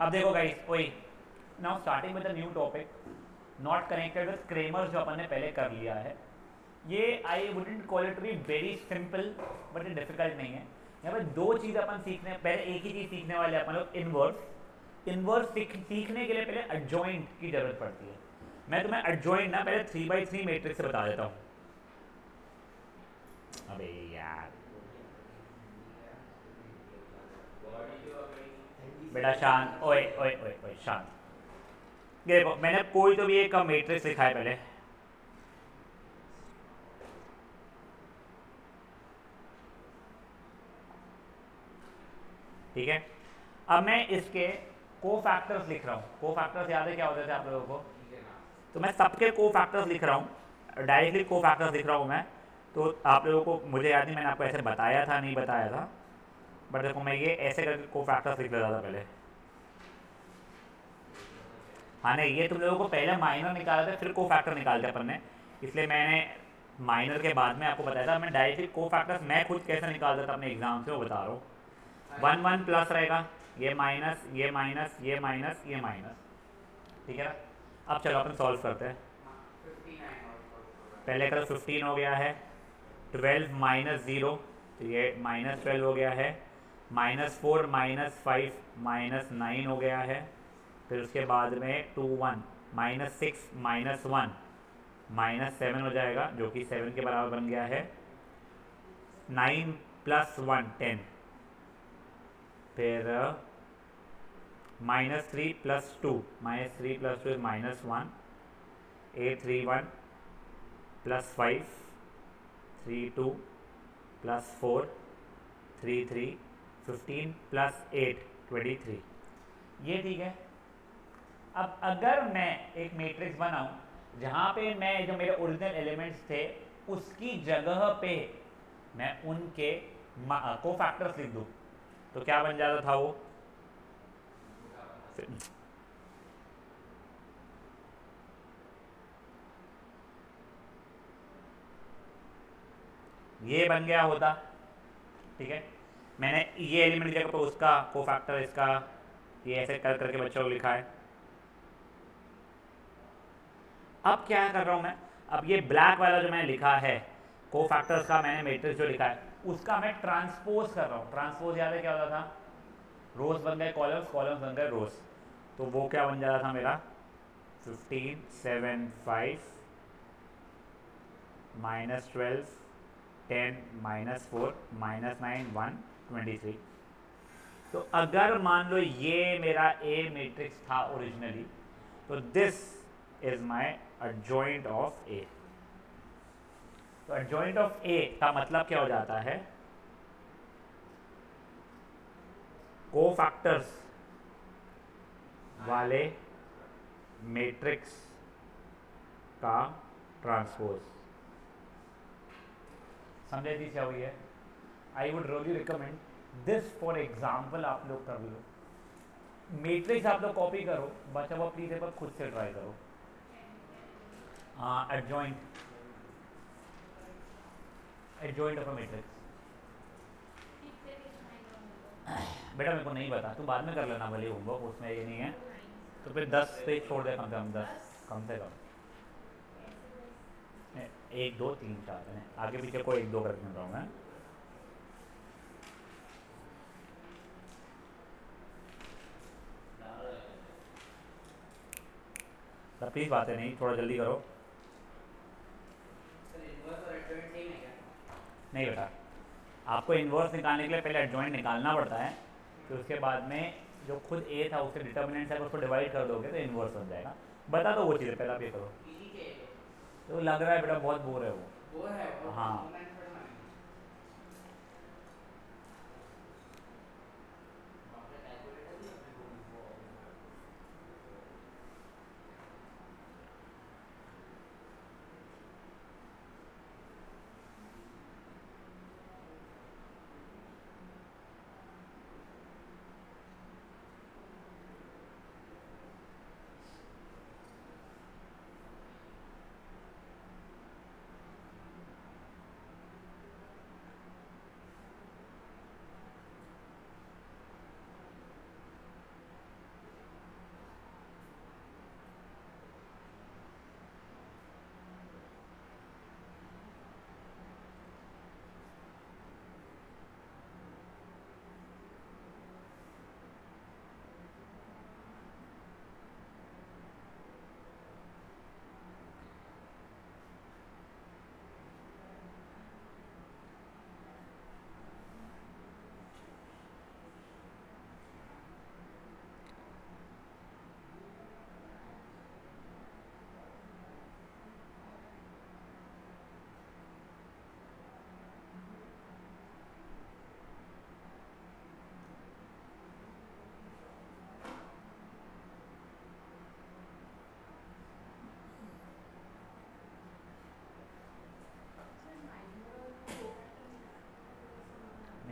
अब देखो गाइस, ओए now starting with the new topic not connected with Cramer's, जो अपन ने पहले कर लिया है। ये I wouldn't call it be very simple, but ये डिफिकल्ट नहीं है। यहाँ पे दो चीज़ अपन सीखने, पहले एक ही चीज़ सीखने वाले अपन लोग, इनवर्स सीखने के लिए पहले एडजॉइंट की जरूरत पड़ती है। मैं तुम्हें एडजॉइंट ना पहले 3x3 मैट्रिक्स से बता देता हूँ। अबे यार बेटा शांत, ओए ओए ओए ओए शांत। ये देखो, मैंने कोई तो भी एक मैट्रिक्स लिखा है पहले। ठीक है, अब मैं इसके कोफैक्टर्स लिख रहा हूँ। कोफैक्टर्स याद है क्या होते थे आप लोगों को? तो मैं सबके कोफैक्टर्स लिख रहा हूँ, डायरेक्टली कोफैक्टर्स लिख रहा हूँ मैं। तो आप लोगों को, मुझे याद नहीं मैंने आपको ऐसे बताया था नहीं बताया था, बट देखो मैं ये ऐसे करके कोफैक्टर्स लिख लेता था पहले। हाँ नहीं, ये तुम लोगों को पहले माइनर निकाला था फिर कोफैक्टर निकालते अपन ने, इसलिए मैंने माइनर के बाद में आपको बताया था। मैं डायरेक्टली कोफैक्टर्स मैं खुद कैसे निकालता था अपने एग्जाम से वो बता रहा हूँ। 1 1 प्लस रहेगा, ये माइनस, ये माइनस, ये माइनस, ये माइनस। ठीक है ना? अब चलो अपन सॉल्व करते हैं। पहले का 15 हो गया है, 12 माइनस 0 तो ये -12 हो गया है, -4 -5 -9 हो गया है। फिर उसके बाद में 2 1 -6 -1 -7 हो जाएगा, जो कि 7 के बराबर बन गया है। 9 + 1 10, फिर -3 + 2 -3 + 2 -1, 8 3 1 + 5 3 2 + 4 3 3 15 + 8 23। ये ठीक है। अब अगर मैं एक मैट्रिक्स बनाऊं जहां पे मैं जो मेरे ओरिजिनल एलिमेंट्स थे उसकी जगह पे मैं उनके कोफैक्टर्स लिख दूं, तो क्या बन जाता था वो? ये बन गया होता। ठीक है, मैंने ये एलिमेंट की जगह पर उसका कोफैक्टर इसका, ये ऐसे कर करके बच्चों को लिखा है। अब क्या कर रहा हूं मैं? अब ये ब्लैक वाला जो मैंने लिखा है कोफैक्टर्स का, मैंने मैट्रिक्स जो लिखा है उसका मैं ट्रांसपोज कर रहा हूँ। ट्रांसपोज याद है क्या होता था? रोज बन गए कॉलम्स, कॉलम्स बन गए रोज। तो वो क्या बन जाता था मेरा? 15 7 5 -12 10 -4 -9 1 23। तो अगर मान लो ये मेरा ए मैट्रिक्स था ओरिजिनली, तो this is my adjoint of A. तो एडजॉइंट ऑफ ए का मतलब क्या हो जाता है? कोफैक्टर्स वाले मैट्रिक्स का ट्रांसपोज। समझे थी क्या हुई है? I would really recommend this for example. आप लोग कर लो, मैट्रिक्स आप लोग कॉपी करो, बचा हुआ प्लीज एक बार खुद से ट्राई करो। Adjoint, adjoint of a matrix. बेटा मेरे को नहीं पता, तू बाद में कर लेना भले होमवर्क, उसमें ये नहीं है। तो फिर 10 पेज छोड़ दे, कम से कम 10, कम से कम 1 2 3 4 है, आगे पीछे को 1 2 करके मिल रहा हूँ मैं। प्लीज बातें नहीं, थोड़ा जल्दी करो। नहीं बेटा, आपको इन्वर्स निकालने के लिए पहले एडजॉइंट निकालना पड़ता है, फिर उसके बाद में जो खुद ए था उसके डिटर्मिनेंट है उसको डिवाइड कर दोगे तो इन्वर्स बन जाएगा। बता दो वो चीज़ें, पहले आप ये करो। तो लग रहा है बेटा बहुत बोर है वो। हाँ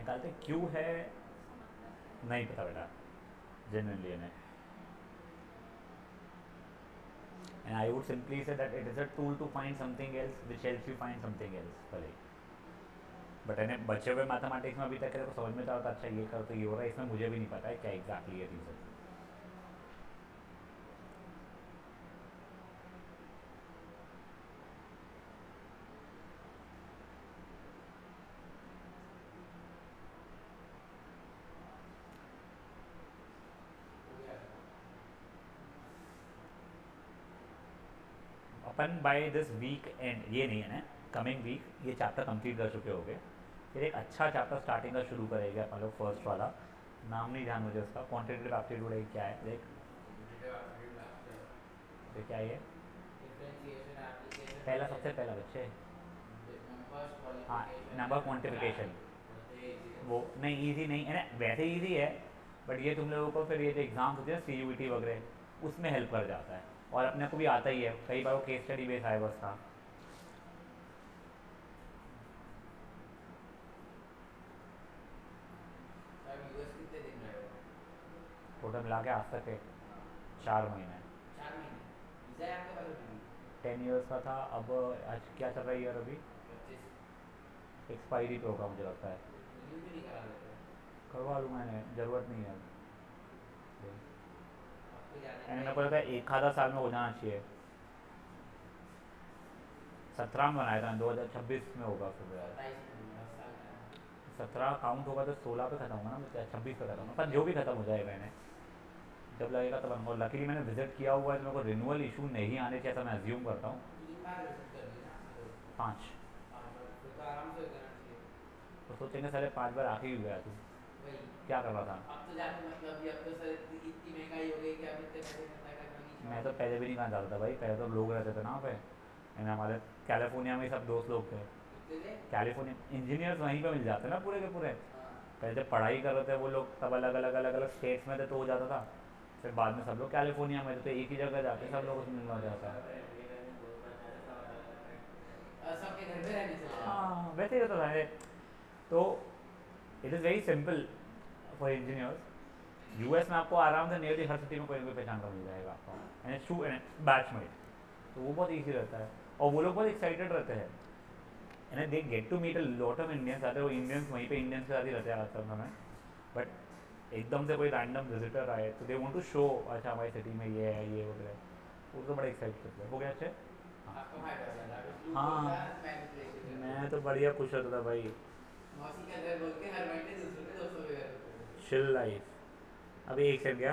निकालते क्यों है नहीं पता बेटा, genuinely नहीं. And I would simply say that it is a tool to find something else which helps you find something else. भले बट इन्हें बचे हुए मैथमेटिक्स में अभी तक को समझ में तो आता अच्छा ये कर तो ये हो रहा है, इसमें मुझे भी नहीं पता है क्या एग्जैक्टली है रीज़न. अपन बाय दिस वीक एंड, ये नहीं है ना, कमिंग वीक ये चैप्टर कंप्लीट कर चुके हो गए. फिर एक अच्छा चैप्टर स्टार्टिंग का शुरू करेगा अपन लोग. फर्स्ट वाला नाम नहीं ध्यान मुझे उसका, क्वांटिटेटिव एप्टीट्यूड क्या है देख. तो क्या ये पहला सबसे पहला बच्चे, हाँ नंबर क्वांटिफिकेशन. वो नहीं इजी नहीं है ना, वैसे इजी है बट ये तुम लोगों को फिर ये जो एग्ज़ाम्स होते हैं CUET वगैरह उसमें हेल्प कर जाता है. और अपने को भी आता ही है, कई बार वो केस स्टडी बेस आएगा उसका. टोटल मिला के आज तक है 4 महीने. 10 ईयर्स का था. अब आज क्या चल रहा है ईयर अभी, एक्सपायरी पे होगा मुझे लगता है. करवा लूँ मैंने, ज़रूरत नहीं है. मेरे को लगता है एक आधा साल में हो जाना चाहिए. 17 में बनाया था, 2026 में होगा. फिर 17 काउंट होगा तो 16 पे खत्म होगा ना, 26 पे खत्म होगा, पर जो भी खत्म हो जाएगा इन्हें जब लगेगा तब. और लकीली मैंने विजिट किया हुआ है तो मेरे को रिन्यूअल इशू नहीं आने चाहिए, ऐसा मैं अज्यूम करता हूँ. 5 तो सोचेंगे सारे 5 बार आके ही गया तू क्या कर रहा था. अब तो जाके मतलब अब तो सर इतनी महंगाई हो गई कि अब इतने पैसे खर्चा करना नहीं. मैं तो पहले भी नहीं कहाँ जाता था भाई, पहले तो लोग रहते थे ना वहाँ पे. हमारे कैलिफोर्निया में सब दोस्त लोग थे. कैलिफोर्निया इंजीनियर्स वहीं पे मिल जाते ना पूरे के पूरे. पहले जब पढ़ाई कर रहे थे वो लोग तब अलग अलग अलग अलग स्टेट्स में थे तो हो जाता था. फिर बाद में सब लोग कैलिफोर्निया में थे तो एक ही जगह जाके सब लोगों से मिलना जाता है. सबके घर पे रहने चले. हाँ वैसे ही रहता था. तो it is very simple for engineers. US में आपको आराम से नियरली हर सिटी में कोई ना कोई पहचान का मिल जाएगा आपको. And it's true and batchmate, तो वो बहुत ईजी रहता है. और वो लोग बहुत एक्साइटेड रहते हैं. And they get to meet a lot of Indians. आते वो इंडियंस वहीं पे इंडियंस के साथ ही रहते हैं आज तक में. बट एकदम से कोई रैंडम विजिटर आए तो दे वांट टू शो अच्छा हमारी सिटी में ये है ये वगैरह, वो तो बड़ा एक्साइट करते हैं. हो गया अच्छे. हाँ मैं तो बढ़िया खुश होता था भाई. Chill life. अभी एक सेकंड गया.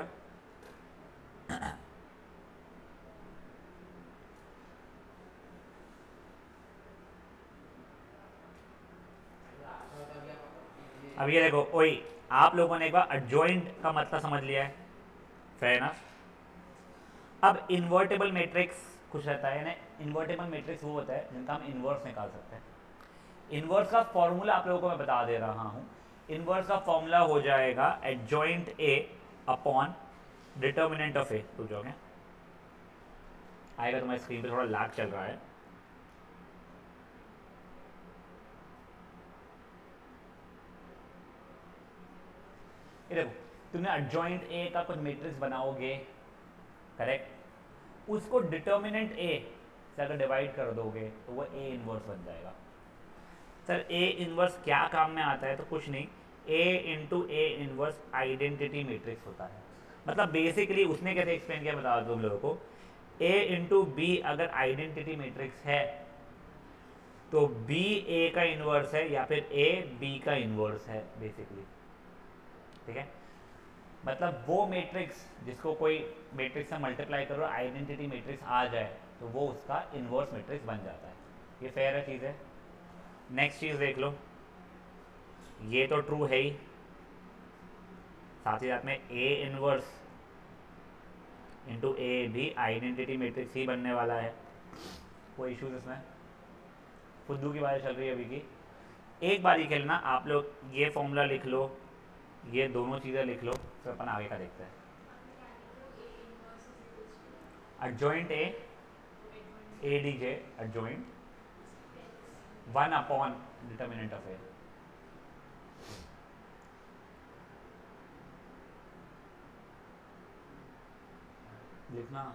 अब ये देखो वही आप लोगों ने एक बार एडजॉइंट का मतलब समझ लिया है, फेयर ना. अब इन्वर्टेबल मैट्रिक्स कुछ रहता है ना. इन्वर्टेबल मैट्रिक्स वो होता है जिनका हम इन्वर्स निकाल सकते हैं. इन्वर्स का फॉर्मूला आप लोगों को मैं बता दे रहा हूँ. इन्वर्स का फॉर्मूला हो जाएगा adjoint A upon determinant of A. रुक जाओगे आएगा, तुम्हारी स्क्रीन पे थोड़ा लैग चल रहा है. ये देखो तुमने एडजॉइंट ए का कुछ मैट्रिक्स बनाओगे, करेक्ट. उसको डिटर्मिनेंट ए से अगर डिवाइड कर दोगे तो वो ए इनवर्स बन जाएगा. सर ए इनवर्स क्या काम में आता है, तो कुछ नहीं, A into A inverse identity matrix होता है. मतलब बेसिकली उसने कैसे एक्सप्लेन किया बता दो तुम लोगों को. ए इंटू बी अगर आइडेंटिटी मैट्रिक्स है तो बी ए का इनवर्स है या फिर ए बी का इनवर्स है बेसिकली. ठीक है. मतलब वो मैट्रिक्स जिसको कोई मैट्रिक्स से मल्टीप्लाई करो आइडेंटिटी मैट्रिक्स आ जाए तो वो उसका इनवर्स मैट्रिक्स बन जाता है. ये फेयर है चीज़ है. नेक्स्ट चीज़ देख लो, ये तो ट्रू है ही, साथ ही साथ में ए इनवर्स इंटू ए भी आइडेंटिटी मैट्रिक्स ही बनने वाला है. कोई इश्यूज इसमें, फुद्दू की बात चल रही है अभी की. एक बार ही खेलना आप लोग, ये फॉर्मूला लिख लो, ये दोनों चीज़ें लिख लो, फिर अपन आगे का देखते हैं. Adjoint A D J adjoint 1 upon determinant of A. लिखना।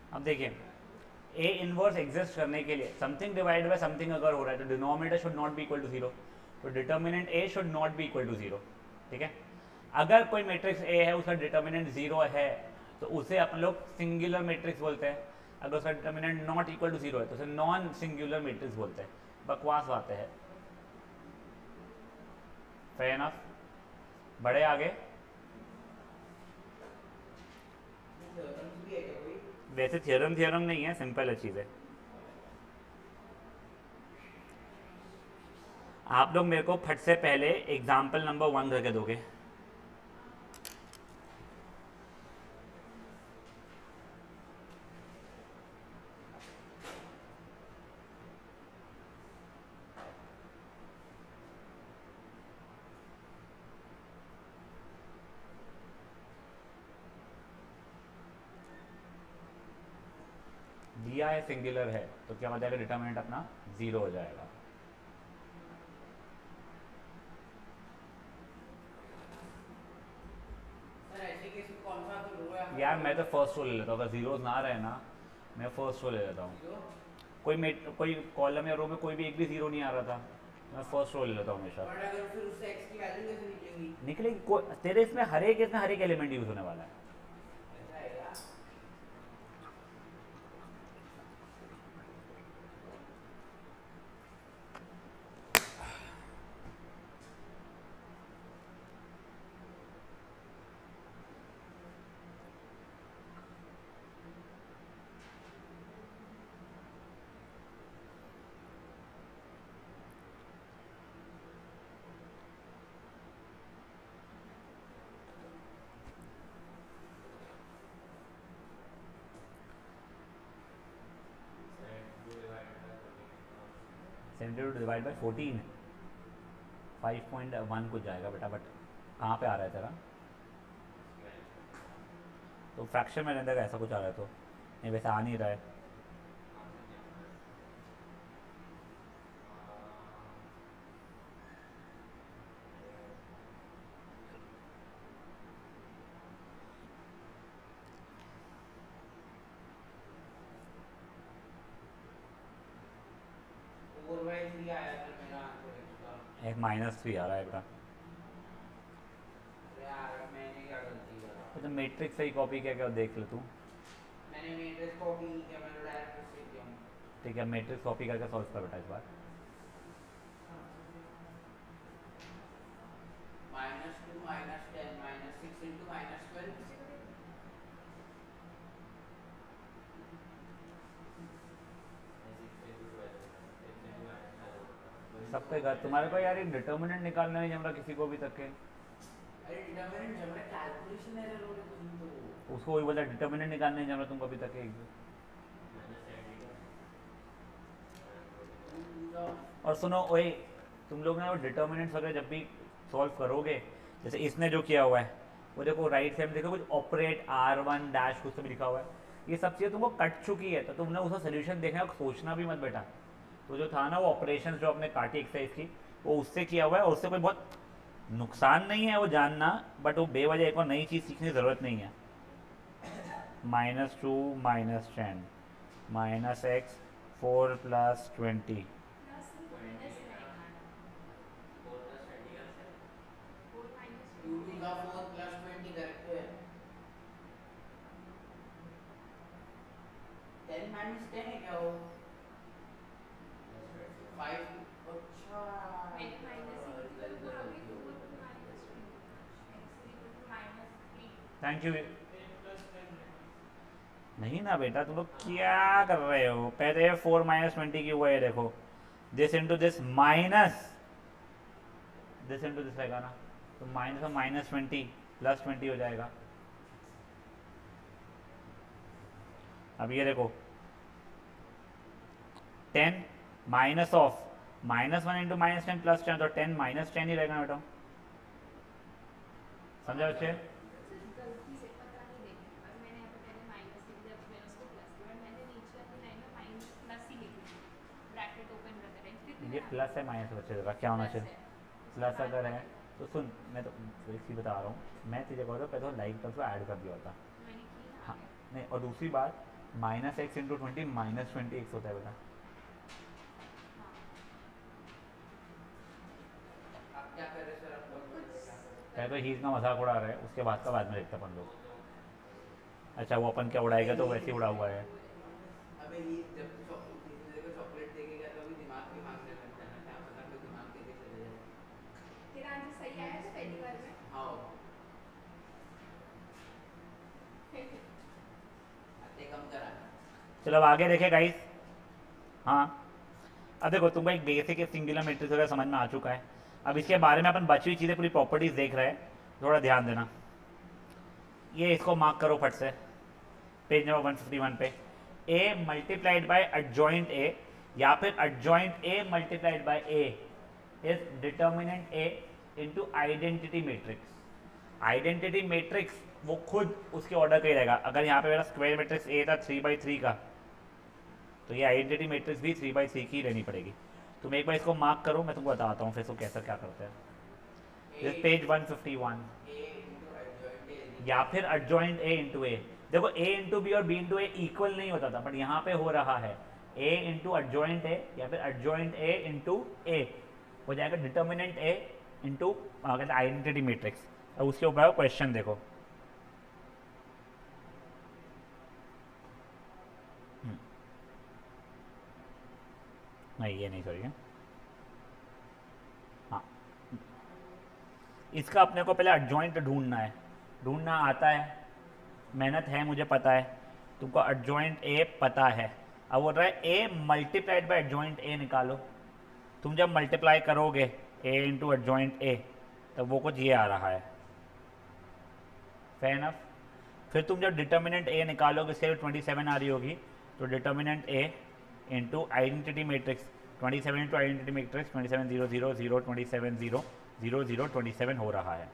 अब देखिए, ए इनवर्स एग्जिस्ट करने के लिए समथिंग डिवाइड बाय समथिंग अगर हो रहा है तो denominator should not be equal to zero, तो determinant A should not be equal to zero. ठीक है, अगर कोई मैट्रिक्स ए है उसका डिटर्मिनेंट जीरो है तो उसे अपन लोग सिंगुलर मैट्रिक्स बोलते हैं। अगर उसका determinant not equal to zero है तो उसे नॉन सिंगुलर मैट्रिक्स बोलते हैं। बकवास बातें हैं। Fair enough. बड़े आगे। वैसे थियरम थियरम नहीं है, सिंपल है चीज़ है। आप लोग मेरे को फट से पहले एग्जाम्पल नंबर 1 करके दोगे। दिया है सिंगुलर है तो क्या हो जाएगा, डिटर्मिनेंट अपना जीरो हो जाएगा। यार मैं तो फर्स्ट रो ले लेता हूँ, अगर जीरोज ना रहे ना मैं फर्स्ट रो ले लेता हूँ। कोई कॉलम या रो में कोई भी एक भी जीरो नहीं आ रहा था, मैं फर्स्ट रो ले लेता हूँ हमेशा। फिर उससे x की वैल्यू कैसे निकलेगी? निकलेगी तेरे इसमें हर एक एलिमेंट यूज होने वाला है। 72 डिवाइड बाई 14 5.1 कुछ जाएगा बेटा, बट कहाँ पे आ रहा है तेरा? तो फ्रैक्शन में रहता है, ऐसा कुछ आ रहा है तो नहीं, वैसे आ नहीं रहा है। एक -3 आ रहा है बेटा। तो मैट्रिक्स से ही कॉपी किया क्या, देख ले तू। मैंने मैट्रिक्स कॉपी नहीं किया, मैं तो डायरेक्ट उससे किया हूं। ठीक है, मैट्रिक्स कॉपी करके सॉल्व कर बेटा इस बार। -2 -10 -6 इंटू -12 सबके घर तुम्हारे को यार, डिटर्मिनेंट निकालना नहीं जम रहा किसी को भी तक के। अरे डिटर्मिनेंट जम रहा, कैलकुलेशन एरर हो रही तो उसको वही बोला, डिटर्मिनेंट निकालने नहीं जम रहा तुमको अभी तक एक भी। और सुनो ओए, तुम लोग ना वो डिटर्मिनेंट्स वगैरह जब भी सॉल्व करोगे, जैसे इसने जो किया हुआ है वो देखो राइट साइड में देखो कुछ ऑपरेट R1 डैश कुछ तो भी लिखा हुआ है, ये सब चीज़ें तुमको कट चुकी है तो तुमने उसका सोल्यूशन देखना, सोचना भी मत बेटा। तो जो था ना वो ऑपरेशन जो अपने काटी एक्सरसाइज की, वो उससे किया हुआ है और उससे कोई बहुत नुकसान नहीं है वो जानना, बट वो बेवजह एक और नई चीज़ सीखने की ज़रूरत नहीं है। -2 -10 -x 4 + 20 10 - 10 है क्या वो? 5 अच्छा मैंने थैंक यू। नहीं ना बेटा, तुम लोग क्या कर रहे हो? पहले 4 - 20 की हुआ है देखो, this into this minus this into this रहेगा ना, तो माइनस और माइनस 20 प्लस 20 हो जाएगा। अब ये देखो 10 माइनस ऑफ -1 इंटू -10 प्लस 10, तो 10 -10 ही रहेगा ना बेटा, समझा बच्चे? सर गलती से पता नहीं देखी और मैंने यहाँ पे पहले माइनस लिख दिया, अब मैंने उसको प्लस लिया और मैंने नीचे वाली लाइन में माइनस प्लस ही लिख दिया, ब्रैकेट ओपन करते टाइम फिर भी ये मैंने प्लस है आगे माइनस बच्चे का क्या होना प्लस चाहिए? है, उसके प्लस बाद अगर है माइनस। तो सुन, मैं तो इसी बता रहा हूँ, मैं तुझे कहता पहले तो लाइक का उसको ऐड कर दिया होता। मैंने किया हाँ, आगे। नहीं, और दूसरी बात -x इंटू 20 -20x होता है बेटा। हाँ आप क्या कर रहे हैं सर? आप वो लोग कुछ क्या कर रहे पहले तो करने हीज का मजाक उड़ा रहे हैं, उसके बाद का बाद में देखते अपन लोग। हैं? अच्छा वो अपन क्या अबे उड़ाएगा, तो ही वैसे ही उड़ा हुआ है। अबे ही जब किसी ने को चॉकलेट देके गया तो अभी दिमाग भी मांगने लगता है ना, क्या पता कोई दिमाग देके चले जाए। तेरा आंसर सही आया था पहली बार में। हाँ, आते कम करा। चलो अब आगे देखे गाइस। हाँ, अब देखो तुमको एक बेसिक सिंगुलर मैट्रिक्स वगैरह समझ में आ चुका है। अब इसके बारे में अपन बची हुई चीज़ें पूरी प्रॉपर्टीज देख रहे हैं, थोड़ा ध्यान देना। ये इसको मार्क करो फट से, पेज नंबर 151 पे। ए मल्टीप्लाइड बाय एडजॉइंट ए या फिर adjoint A multiplied by A is determinant A into identity matrix. Identity matrix वो खुद उसके ऑर्डर का ही रहेगा। अगर यहाँ पे मेरा स्क्वायर मैट्रिक्स ए था 3/3 का, तो ये आइडेंटिटी मैट्रिक्स भी 3/3 की रहनी पड़ेगी। तुम एक बार इसको मार्क करो, मैं तुमको बताता हूँ फिर इसको कैसे क्या करते हैं। A this page 151। A into adjoint A या फिर एडजॉइंट ए इंटू ए। देखो ए इंटू बी और बी इंटू ए इक्वल नहीं होता था, बट यहाँ पे हो रहा है ए इंटू एडजॉइंट ए या फिर एडजॉइंट ए इंटू ए हो जाएगा डिटर्मिनेंट ए इंटू कहते हैं आइडेंटिटी मैट्रिक्स। अब उसके ऊपर क्वेश्चन देखो। नहीं ये नहीं, सॉरी। हाँ, इसका अपने को पहले एडजॉइंट ढूंढना है, ढूंढना आता है, मेहनत है मुझे पता है, तुमको एडजॉइंट ए पता है। अब बोल रहा है ए मल्टीप्लाइड बाय एडजॉइंट ए निकालो। तुम जब मल्टीप्लाई करोगे ए इंटू एडजॉइंट ए, तब वो कुछ ये आ रहा है, फेयर इनफ। फिर तुम जब डिटर्मिनेंट ए निकालोगे, इसके लिए 27 आ रही होगी, तो determinant A into identity matrix 27 into identity matrix 27 0 0 0 27 0 0 0 27 हो रहा है।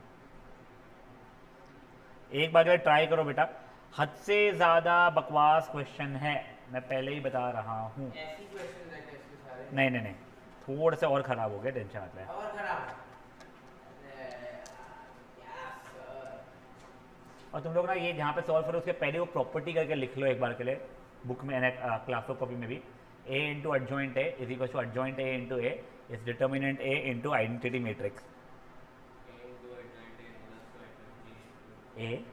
एक बार जो ट्राई करो बेटा, हद से ज़्यादा बकवास क्वेश्चन है, मैं पहले ही बता रहा हूँ। ऐसी क्वेश्चन है इसके सारे। नहीं नहीं नहीं, थोड़े से और ख़राब हो गए, टेंशन मत ले। और खराब। अरे क्या सर? और तुम लोग ना ये जहाँ पे सॉल्व करो उसके पहले वो प्रॉपर्टी करके लिख लो एक बार के लिए, बुक में क्लास ऑफ कॉपी में भी। A into adjoint A is equal to adjoint A into A is determinant A into identity matrix. A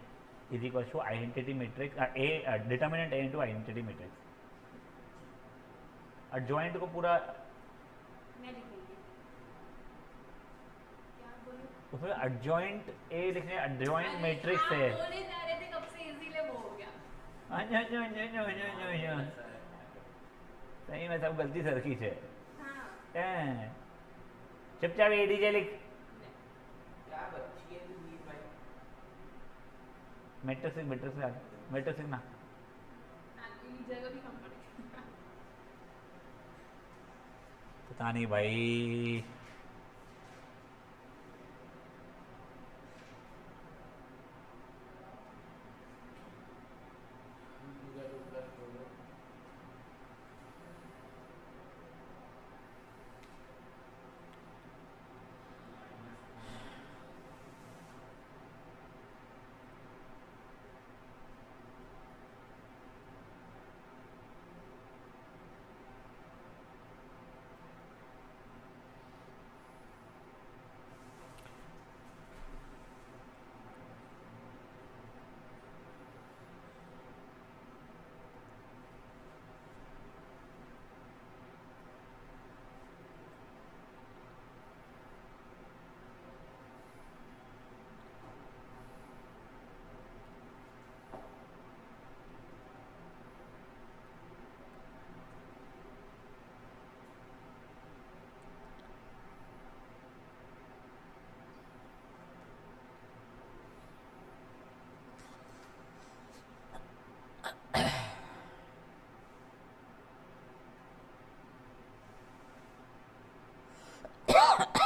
is equal to identity matrix A determinant A into identity matrix. Adjoint को पूरा मैं लिखूंगी क्या बोलूं। उसमें adjoint A लिखने, adjoint अरे, matrix आप है। बोले जा रहे थे कब से इजीली वो हो गया। सही में सब गलती सर की है। हाँ चुपचाप एडीजे लिख। क्या बच्ची है तू वीर भाई? मैट्रिक्स लिख, मैट्रिक्स लिखना। जगह भी कम पड़ेगा। पता नहीं भाई।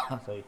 सॉरी।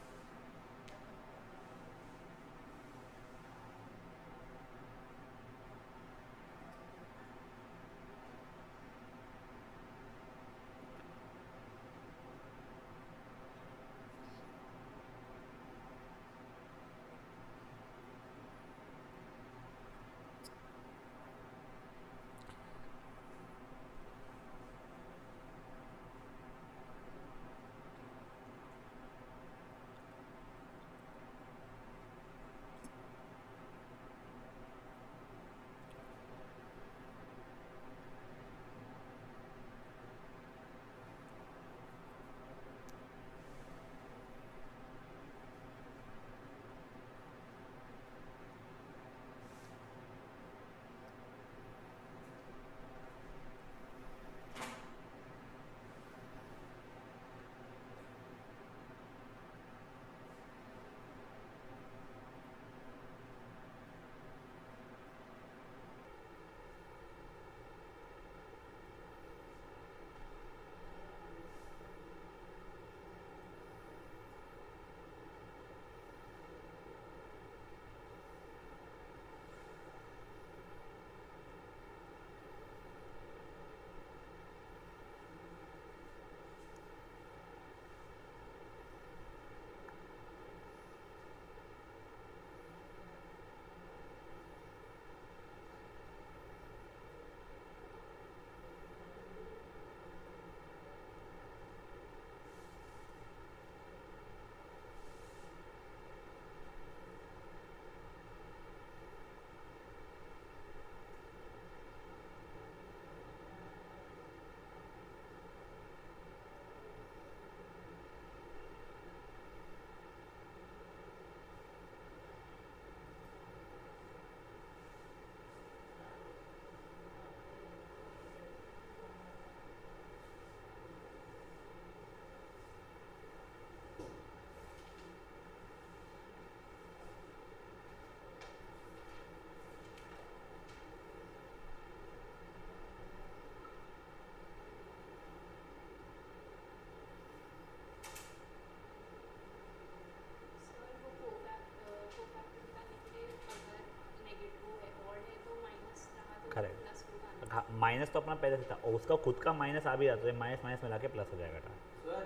सर वो कोफैक्टर दिखाने के लिए अगर नेगेटिव है ऑड है तो माइनस रहा तो करेक्ट। प्लस होगा ना। हाँ, माइनस तो अपना पहले से था और उसका खुद का माइनस आ भी जाता है, माइनस माइनस मिला के प्लस हो जाएगा बेटा। सर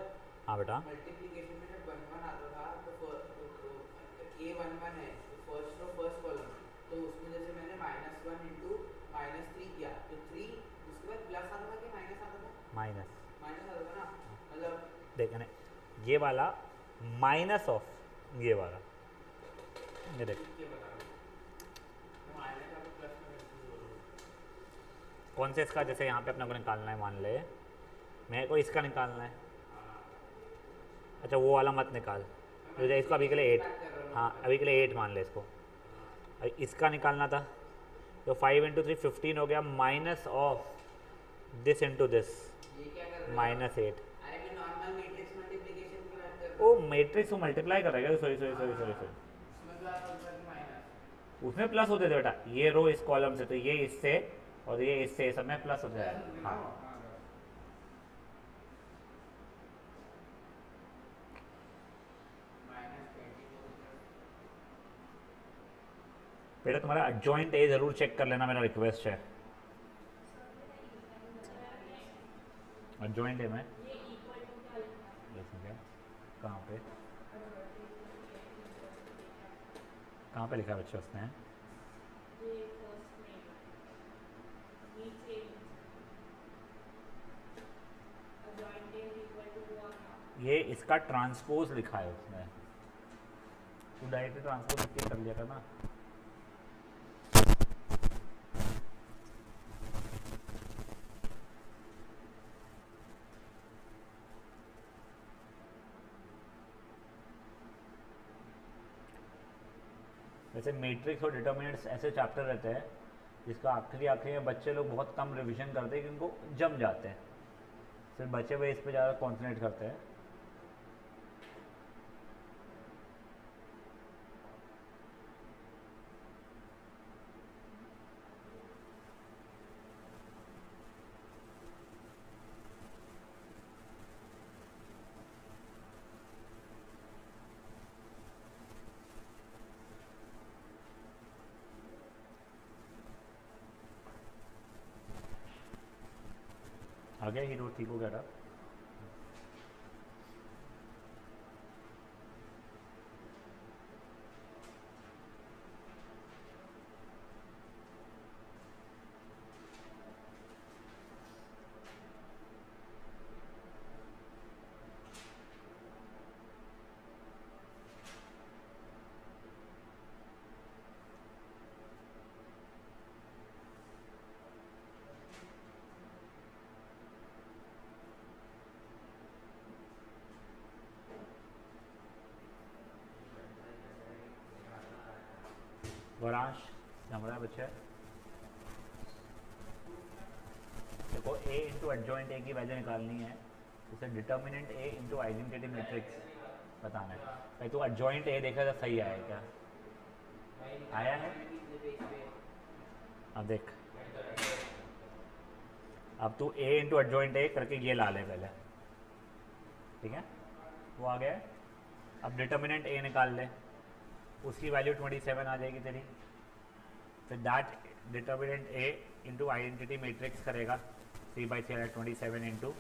हाँ बेटा। मल्टीप्लिकेशन में जब 1 1 आता था तो a 1 1 है तो फर्स्ट रो फर्स्ट कॉलम, तो उसमें जैसे मैंने -1 इंटू -3 किया तो 3 उसके बाद प्लस आता था कि माइनस आता था? माइनस। माइनस आता था ना, मतलब देखने ये वाला माइनस ऑफ ये वाला, ये देख ये बता रहा हूँ मैं माइनस और प्लस में कंफ्यूज हो रहा हूँ। कौन से इसका, जैसे यहाँ पे अपने को निकालना है, मान ले मेरे को इसका निकालना है। अच्छा वो वाला मत निकाल, तो जैसे इसको अभी के लिए 8, हाँ अभी के लिए 8 मान ले इसको। अभी इसका निकालना था तो 5 इंटू 3 15 हो गया, minus of this into this ये क्या कर रहे हो? -8। अरे मैं नॉर्मल मैट्रिक्स मल्टीप्लिकेशन की बात कर रहा ओ हूँ। मैट्रिक्स को मल्टीप्लाई कर रहा है, sorry sorry sorry sorry sorry, उसमें प्लस होता है कि माइनस? उसमें प्लस होते थे बेटा, ये रो इस कॉलम से, तो ये इससे और ये इससे, सब में प्लस हो जाएगा। हाँ बेटा तुम्हारा जॉइंट ए ज़रूर चेक कर लेना, मेरा रिक्वेस्ट है। जॉइंट ए में क्या, कहाँ पे कहाँ पे लिखा है बच्चे उसने? ये इसका ट्रांसपोज लिखा है उसने, तू डायरेक्ट ट्रांसपोज कर लिया था ना। वैसे मैट्रिक्स और डिटर्मिनेंट्स ऐसे चैप्टर रहते हैं जिसका आखिरी में बच्चे लोग बहुत कम रिवीजन करते हैं, कि उनको जम जाते हैं, सिर्फ बचे हुए इस पे ज़्यादा कॉन्सनट्रेट करते हैं। गया हीरो ठीक हो गया था। वरांश समझ रहा है बच्चा? देखो a इंटू एडजॉइंट ए की वैल्यू निकालनी है, उसे determinant a into identity matrix बताना है। भाई तू एडजॉइंट ए देखा था सही आया क्या? आया है? अब देख, अब तू a इंटू एडजॉइंट ए करके ये ला ले पहले, ठीक है? वो आ गया। अब डिटर्मिनेंट a निकाल ले, उसकी वैल्यू 27 आ जाएगी तेरी। फिर that determinant a into identity matrix करेगा 3/3 27 into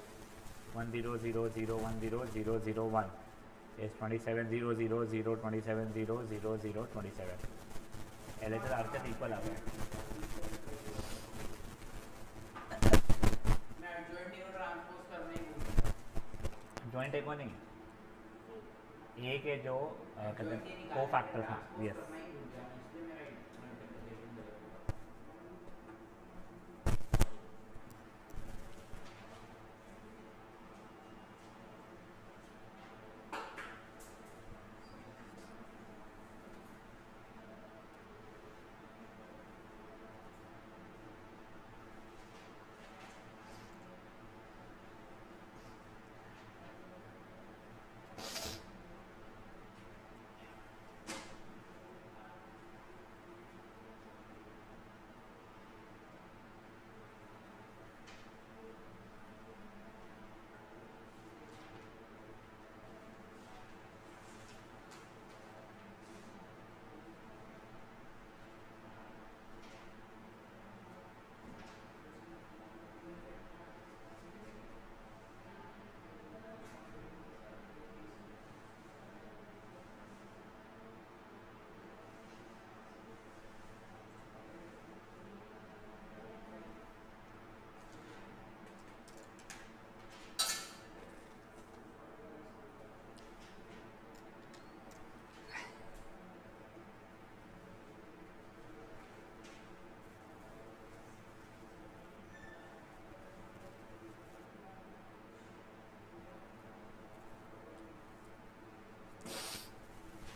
1 0 0 0 1 0 0 0 1 is 27 0 0 0 27 0 0 0 27। LHS RHS equal आ गया। जॉइंट एक नहीं, ए के जो कहते हैं को फैक्टर था, यस।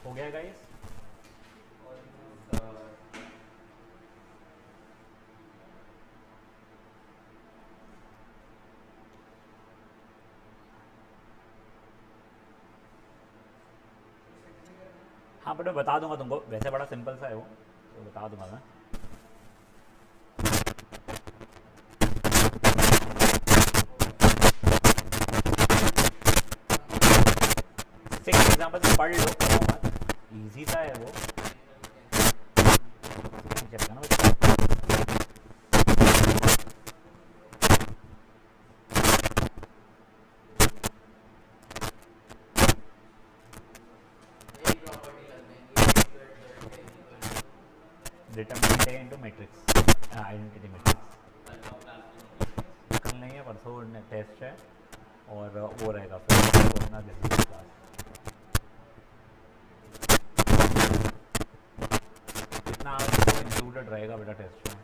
हो गया गाइस? हाँ बट मैं बता दूंगा तुमको, वैसे बड़ा सिंपल सा है वो, तो बता दूंगा मैं। सिक्स एग्जाम्पल से पढ़ लो, इजी सा है वो। चलेगा ना बच्चा? Determinant A into matrix identity matrix कल नहीं है, परसों टेस्ट है और वो रहेगा फिर अपना दिल्ली क्लास। जितना आज वो इंक्लूडेड रहेगा बेटा टेस्ट में,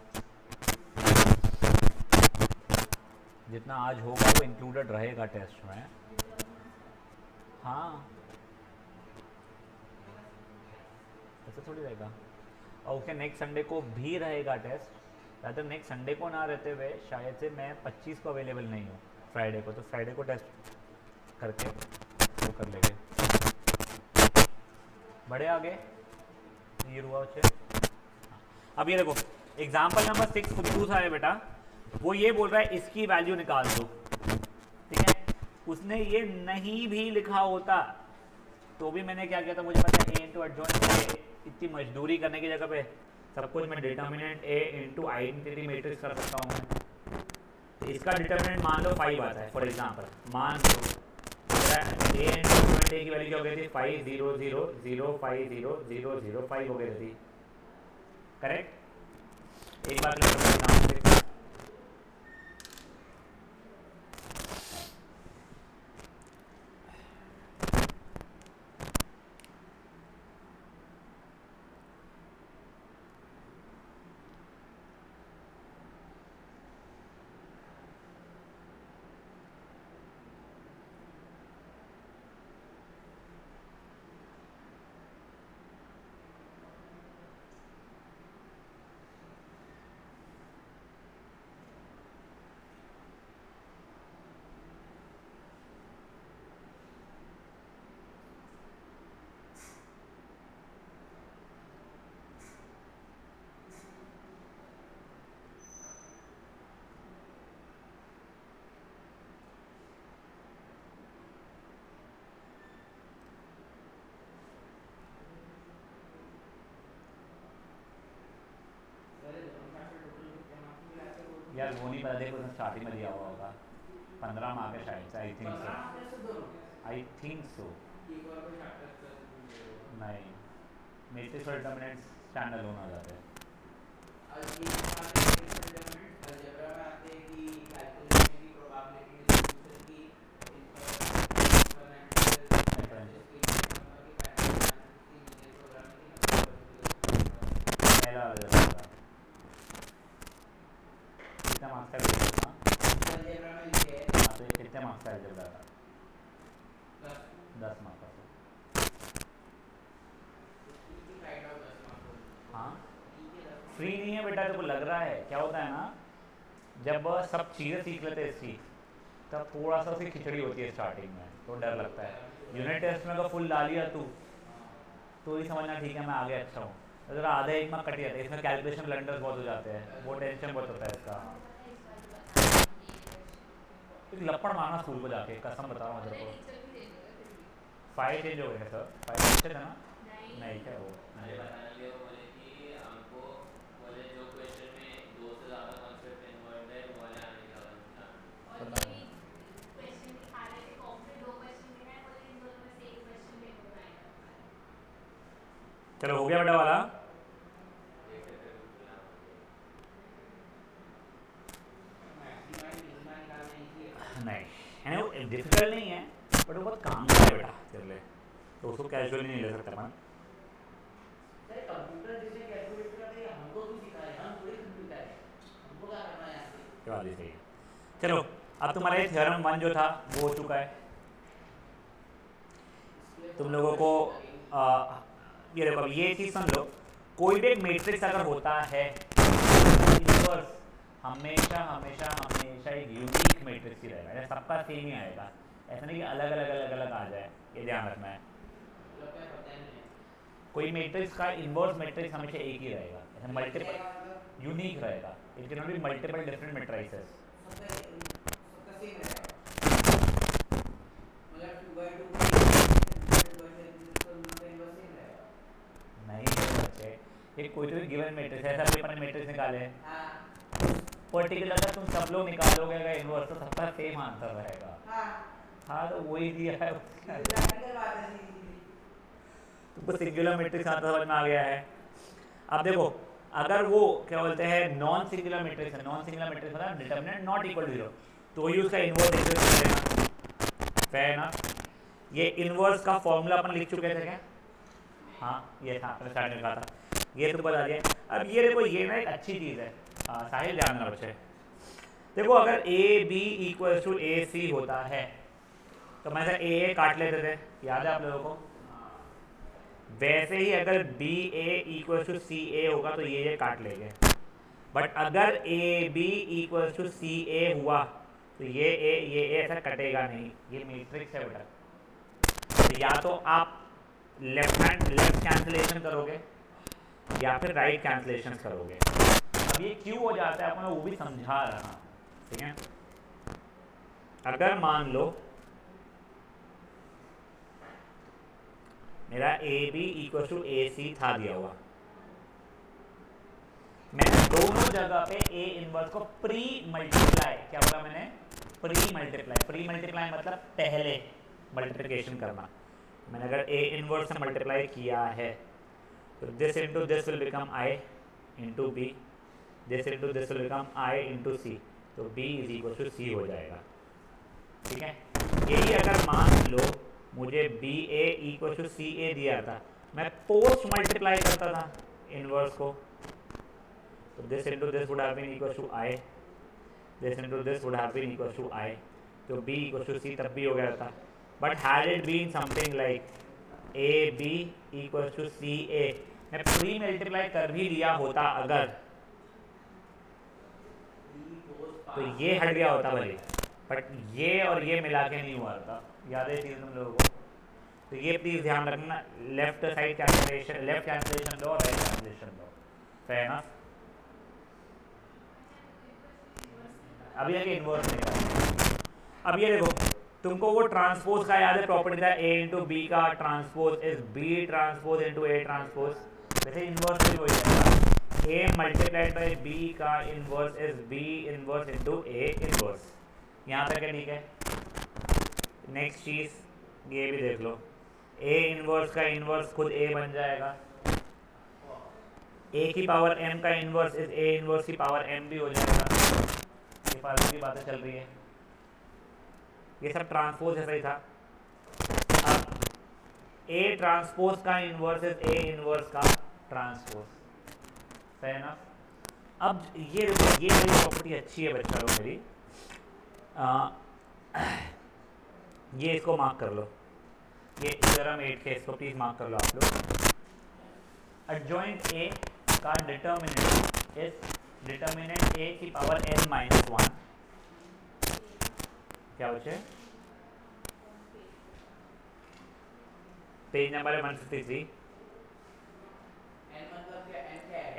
जितना आज होगा वो इंक्लूडेड रहेगा टेस्ट में। हाँ ऐसा थोड़ी रहेगा। और उसके नेक्स्ट संडे को भी रहेगा टेस्ट, या तो नेक्स्ट संडे को ना रहते हुए शायद से मैं 25 को अवेलेबल नहीं हूँ फ्राइडे को, तो फ्राइडे को टेस्ट करके वो कर लेंगे। बड़े आगे ये हुआ बच्चे। अब ये देखो एग्जाम्पल नंबर 6 खुद सा है बेटा, वो ये बोल रहा है इसकी वैल्यू निकाल दो, ठीक है? उसने ये नहीं भी लिखा होता तो भी मैंने क्या किया था, मुझे पता है ए इंटू एडजॉइंट इतनी मजदूरी करने की जगह पे सब कुछ मैं determinant A into identity matrix कर सकता हूँ मैं, तो इसका डिटर्मिनेंट मान लो 5 आता है फॉर एग्जांपल, मान लो ए एन स्टूडेंट ए की वैल्यू क्या हो गई थी 5 0 0 0 5 0 0 0 5 हो गई थी, करेक्ट। एक बार देखो यार वो नहीं पता, देखो स्टार्टिंग में दिया हुआ होगा 15 मार्क है शायद से, आई थिंक सो नहीं, मैट्रिक्स और डिटरमिनेंट्स स्टैंड अलोन आ जाते हैं। पहला वाला जरा था। कितना मार्क्स का था? हाँ तो ये कितने मार्क्स का अलजेब्रा था? 10 मार्क्स का। हाँ फ्री नहीं है बेटा, देखो लग रहा है क्या होता है ना, जब सब चीज़ें सीख लेते हैं इसकी तब थोड़ा सा उसकी खिचड़ी होती है स्टार्टिंग में, तो डर लगता है। यूनिट टेस्ट में अगर फुल ला लिया तो ही समझना ठीक है मैं आगे अच्छा हूँ, अगर आधा एक मार्क कट जाता है, इसमें कैलकुलेशन ब्लंडर्स बहुत हो जाते हैं, वो टेंशन बहुत होता है इसका। एक लपड़ मारना स्कूल को जाके, कसम बता रहा हूँ तेरे को। 5 चेंज हो गए सर, 5 अच्छे थे ना? नहीं क्या वो चलो हो गया बेटा वाला। नहीं है वो डिफिकल्ट नहीं है, बट वो बहुत काम का है बेटा तेरे लिए, तो उसको कैजुअली नहीं ले सकता अपन। क्या बात सही है। चलो अब तुम्हारा ये थ्योरम 1 जो था वो हो चुका है। तुम लोगों को ये देखो अब ये चीज़ समझ लो, कोई भी एक मैट्रिक्स अगर होता है इनवर्स हमेशा हमेशा हमेशा एक यूनिक मैट्रिक्स ही रहेगा, सबका सेम ही आएगा, ऐसा नहीं कि अलग अलग अलग अलग आ जाए, ये ध्यान रखना है। कोई मैट्रिक्स का इनवर्स मैट्रिक्स हमेशा एक ही रहेगा, ऐसा मल्टीपल यूनिक रहेगा, it can not be multiple different matrices. नहीं बच्चे, ये कोई तो गिवन मैट्रिक्स है, ऐसा अपन मैट्रिक्स निकाले पर्टिकुलर का तुम सब लोग निकालोगे अगर इनवर्स तो सबका सेम आंसर रहेगा। हाँ तो वही दिया है तुमको सिंगुलर मैट्रिक्स आंसर समझ में आ गया है। अब देखो अगर वो क्या बोलते हैं नॉन सिंगुलर मैट्रिक्स है, नॉन सिंगुलर मैट्रिक्स मतलब डिटरमिनेंट नॉट इक्वल टू 0, तो ही उसका इनवर्स एक्सप्रेस करेगा, फेयर ना। ये इनवर्स का फॉर्मूला अपन लिख चुके थे क्या? हाँ ये था, मैंने स्टार्ट में कहा था, ये तो बता दिया। अब ये देखो ये ना एक अच्छी चीज़ है, साहिल ध्यान रखना बच्चे। देखो अगर ए बी इक्वल टू ए सी होता है तो मैं ए काट लेते थे, याद है आप लोगों को? वैसे ही अगर B A equal to C ए होगा तो ये काट लेंगे, बट अगर ए बी इक्वल टू सी ए हुआ तो ये ए ऐसा कटेगा नहीं, ये मैट्रिक्स है बेटा। तो या तो आप लेफ्ट कैंसिलेशन करोगे या फिर राइट कैंसिलेशन करोगे। अब ये क्यों हो जाता है अपन वो भी समझा रहा, ठीक है। अगर मान लो मेरा ए बी इक्वल टू ए सी था दिया हुआ, मैं दोनों जगह पे ए इनवर्स को प्री मल्टीप्लाई, क्या बोला मैंने, प्री मल्टीप्लाई। प्री मल्टीप्लाई मतलब पहले मल्टीप्लिकेशन करना। मैंने अगर ए इनवर्स से मल्टीप्लाई किया है तो this into this will become I into B, this into this will become I into C, तो B is equal to C हो जाएगा। ठीक है, यही अगर मान लो मुझे B A equal to C A दिया था, मैं पोस्ट मल्टीप्लाई करता था इनवर्स को, तो this into this would have been equal to I, this into this would have been equal to I, तो बी इक्वल टू सी तब भी हो गया था। But had it been something like A B equal to C A, मैं pre multiply कर भी लिया होता अगर, तो ये हट गया होता भले, बट ये और ये मिला के नहीं हुआ था। याद है चीज़ तुम लोगों को? तो ये प्लीज़ ध्यान रखना, left side cancellation, left cancellation लो और राइट कैंसलेशन लो, फेयर ना। अभी आगे इन्वर्स निकाल। अब ये देखो, तुमको वो ट्रांसपोज का याद है, प्रॉपर्टी था ए इंटू बी का transpose is B transpose into A transpose, वैसे इन्वर्स भी हो जाएगा, ए मल्टीप्लाइड बाई बी का inverse is B inverse into A inverse. यहाँ तक है, ठीक है। नेक्स्ट चीज़ ये भी देख लो, ए इन्वर्स का इन्वर्स खुद ए बन जाएगा, ए की पावर एम का इन्वर्स इज ए इन्वर्स की पावर एम भी हो जाएगा। ये फालतू की बातें चल रही है, ये सब ट्रांसपोज ऐसा ही था। अब ए ट्रांसपोज का इन्वर्स इज ए इन्वर्स का ट्रांसपोज, सही ना। अब ये देखो, ये मेरी प्रॉपर्टी अच्छी है बच्चा लोग मेरी, ये इसको मार्क कर लो, ये थ्योरम 8 के, इसको प्लीज मार्क कर लो आप लोग। एडजॉइंट ए का डिटर्मिनेंट इज डिटर्मिनेंट ए की पावर n माइनस 1, क्या बचे, पेज नंबर है 153।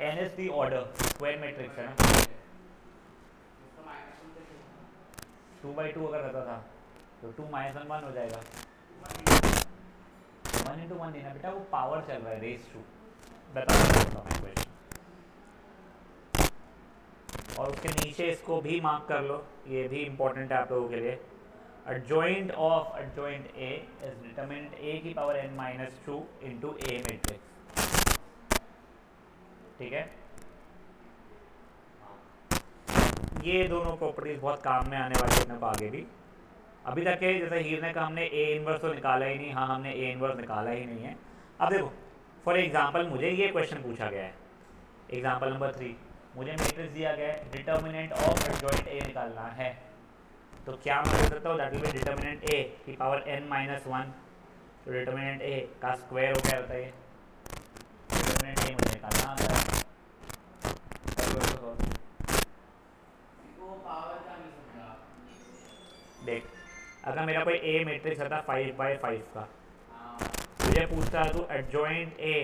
n is the order, square matrix है ना, 2/2 अगर रहता था तो 2 माइनस 1 1 हो जाएगा। 1 इंटू 1 देना बेटा, वो पावर चल रहा है, रेस टू, बता मैं क्वेश्चन। और उसके नीचे इसको भी मार्क कर लो, ये भी इंपॉर्टेंट है आप लोगों के लिए। adjoint of adjoint A is determinant A की power n minus 2 into A matrix, ठीक है। ये दोनों प्रॉपर्टीज बहुत काम में आने वाली है अपने को आगे भी। अभी तक है जैसे हीर ने कहा हमने ए इनवर्स तो निकाला ही नहीं, हाँ हमने ए इनवर्स निकाला ही नहीं है। अब देखो फॉर एग्जांपल मुझे ये क्वेश्चन पूछा गया है, एग्जांपल नंबर 3, मुझे मैट्रिक्स दिया गया है, डिटर्मिनेंट ऑफ एडजॉइंट ए निकालना है, तो क्या मैं कर सकता हूँ, दैट विल बी डिटर्मिनेंट ए की पावर n माइनस 1, तो डिटर्मिनेंट ए का स्क्वायर हो गया होता है, डिटर्मिनेंट ए मुझे निकालना आता है। देख अगर मेरा कोई ए मैट्रिक्स आता 5/5 का, मुझे पूछता तो एडजॉइंट ए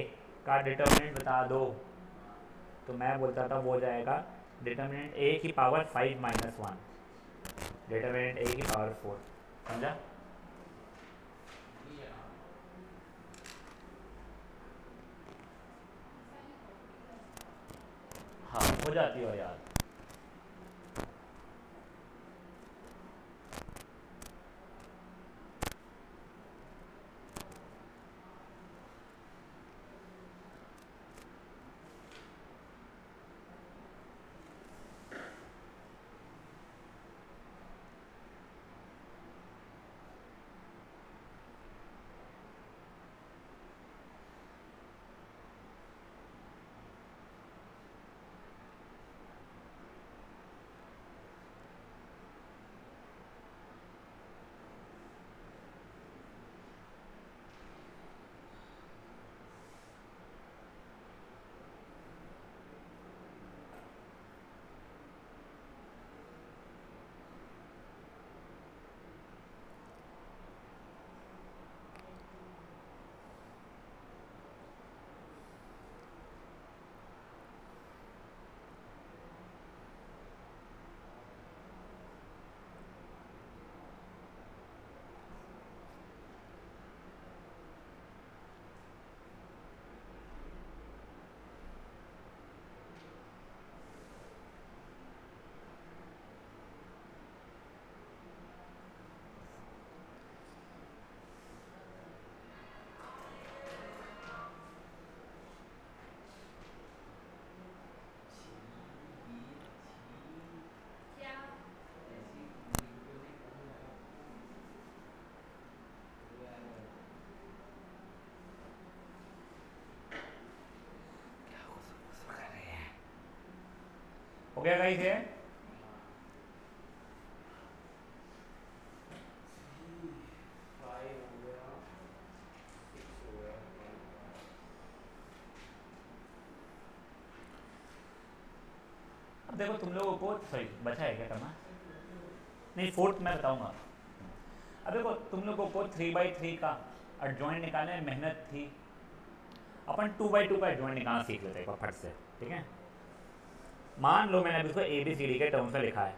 का डिटर्मिनेंट बता दो, तो मैं बोलता था वो हो जाएगा डिटर्मिनेंट ए की पावर 5 माइनस 1, डिटर्मिनेंट ए की पावर 4, समझा। हाँ हो जाती है यार। हो गया गाइस ये? अब देखो तुम लोगों को, सॉरी बचा है क्या करना? नहीं, फोर्थ मैं बताऊंगा। अब देखो तुम लोगों को 3/3 का एडजॉइंट निकालने में मेहनत थी, अपन 2/2 का एडजॉइंट निकालना सीख लेते हैं फट से, ठीक है? मान लो मैंने अभी इसको ABCD के टर्म्स में लिखा है।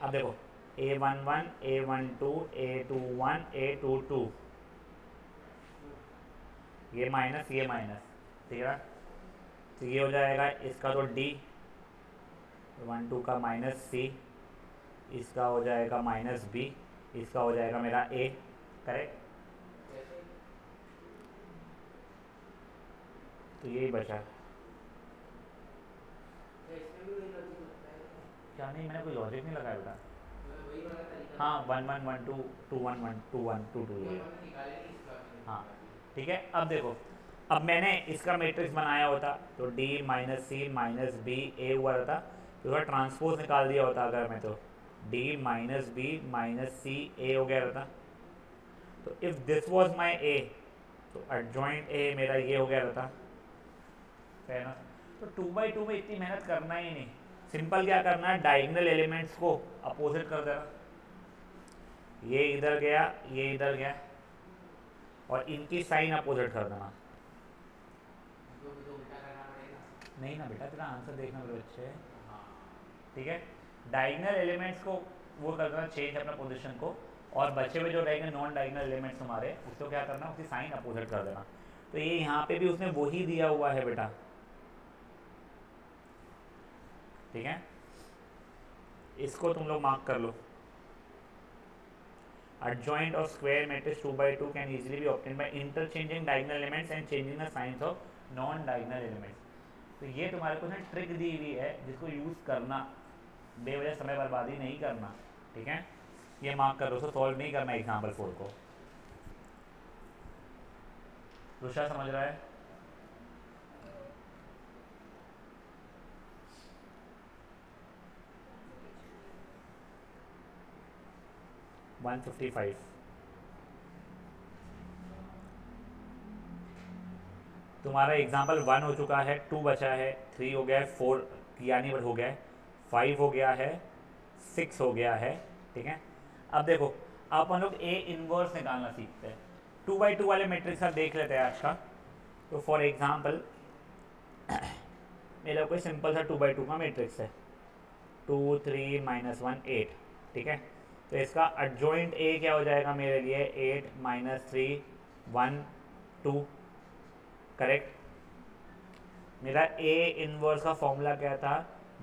अब देखो A11, A12, A21, A22, ये माइनस, ठीक है? तो ये हो जाएगा इसका तो D, 1 2 का माइनस C, इसका हो जाएगा माइनस B, इसका हो जाएगा मेरा A, करेक्ट? तो यही बचा। क्या नहीं, मैंने कोई लॉजिक नहीं लगाया बेटा। हाँ 1 1 1 2 2 1 1 2 1 2 2 ये। हाँ ठीक है। अब देखो, अब मैंने इसका मैट्रिक्स बनाया होता तो D minus C minus B A हुआ रहता, तो उसका ट्रांसपोज निकाल दिया होता अगर मैं, तो D minus B minus C A हो गया रहता। तो if this was my A, तो एडजॉइंट A मेरा ये हो गया रहता, है ना? तो 2/2 में इतनी मेहनत करना ही नहीं, सिंपल क्या करना है, डायगोनल एलिमेंट्स को अपोजिट कर देना। ये इधर गया, ये इधर गया, और इनकी साइन अपोजिट कर देना। नहीं ना बेटा, तेरा आंसर देखना मेरे बच्चे, ठीक है? डायगोनल एलिमेंट्स को वो कर देना, चेंज अपना पोजीशन को, और बचे हुए जो रहेंगे नॉन डायगोनल एलिमेंट्स हमारे, उसको क्या करना, उसकी साइन अपोजिट कर देना। तो ये यहाँ पे भी उसने वही दिया हुआ है बेटा, ठीक है? इसको तुम लोग मार्क कर लो। Adjoint of square matrix 2/2 can easily be obtained by interchanging diagonal elements and changing the signs of non-diagonal elements। तो ये तुम्हारे को ना ट्रिक दी हुई है, जिसको यूज़ करना, बेवजह समय बर्बादी नहीं करना, ठीक है? ये मार्क कर लो, उसको सॉल्व नहीं करना एग्जाम्पल 4 को। रुषा समझ रहा है? - 155। तुम्हारा एग्जाम्पल 1 हो चुका है, 2 बचा है, 3 हो गया है, 4 यानी हो गया है, 5 हो गया है, 6 हो गया है, ठीक है? अब देखो, अब अपन लोग A इनवर्स निकालना सीखते हैं। 2/2 वाले मैट्रिक्स का देख लेते हैं आज का। तो फॉर एग्जाम्पल मेरा कोई सिंपल सा 2/2 का मैट्रिक्स है, 2 3 -1 8, ठीक है? तो इसका एडजॉइंट A क्या हो जाएगा मेरे लिए, 8 -3 1 2, करेक्ट? मेरा A इनवर्स का फॉर्मूला क्या था,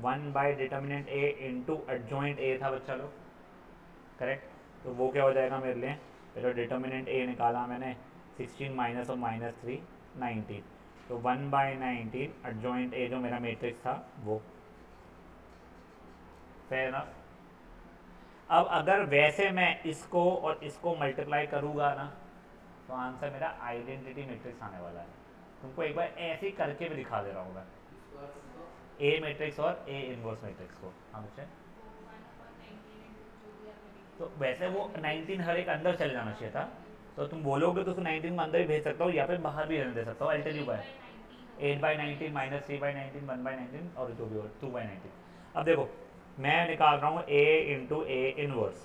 1/डिटर्मिनेंट A इंटू एडजॉइंट A था बच्चा लोग, करेक्ट? तो वो क्या हो जाएगा मेरे लिए, पहले डिटर्मिनेंट A निकाला मैंने, 16 माइनस और -3 19, तो 1/19 एडजॉइंट A जो मेरा मैट्रिक्स था वो, फेयर ना? अब अगर वैसे मैं इसको और इसको मल्टीप्लाई करूँगा ना, तो आंसर मेरा आइडेंटिटी मैट्रिक्स आने वाला है। तुमको एक बार ऐसे ही करके भी दिखा दे रहा हूँ मैं, A मैट्रिक्स और A इनवर्स मैट्रिक्स को। हाँ बच्चे, तो वैसे वो 19 हर एक अंदर चले जाना चाहिए था, तो तुम बोलोगे तो उसको 19 में अंदर ही भेज सकता हूँ, या फिर बाहर भी रहने दे सकता हूँ। I'll tell you why। 8/19 -3/19 1/19 और जो भी हो 2/19। अब देखो मैं निकाल रहा हूँ A इंटू A इनवर्स,